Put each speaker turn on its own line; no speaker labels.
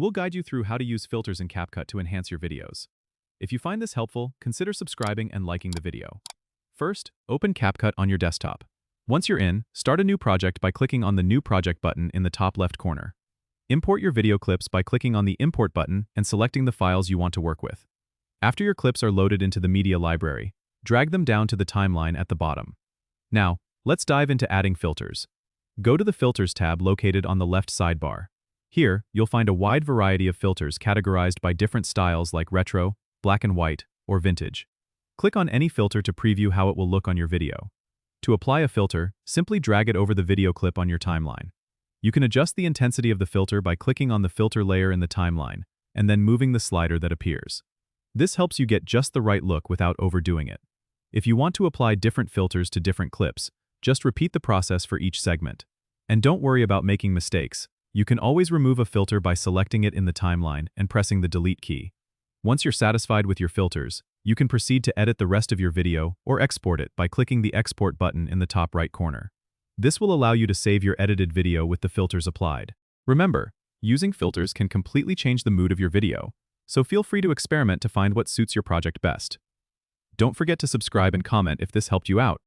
We'll guide you through how to use filters in CapCut to enhance your videos. If you find this helpful, consider subscribing and liking the video. First, open CapCut on your desktop. Once you're in, start a new project by clicking on the New Project button in the top left corner. Import your video clips by clicking on the Import button and selecting the files you want to work with. After your clips are loaded into the media library, drag them down to the timeline at the bottom. Now, let's dive into adding filters. Go to the Filters tab located on the left sidebar. Here, you'll find a wide variety of filters categorized by different styles like retro, black and white, or vintage. Click on any filter to preview how it will look on your video. To apply a filter, simply drag it over the video clip on your timeline. You can adjust the intensity of the filter by clicking on the filter layer in the timeline, and then moving the slider that appears. This helps you get just the right look without overdoing it. If you want to apply different filters to different clips, just repeat the process for each segment. And don't worry about making mistakes. You can always remove a filter by selecting it in the timeline and pressing the Delete key. Once you're satisfied with your filters, you can proceed to edit the rest of your video or export it by clicking the Export button in the top right corner. This will allow you to save your edited video with the filters applied. Remember, using filters can completely change the mood of your video, so feel free to experiment to find what suits your project best. Don't forget to subscribe and comment if this helped you out.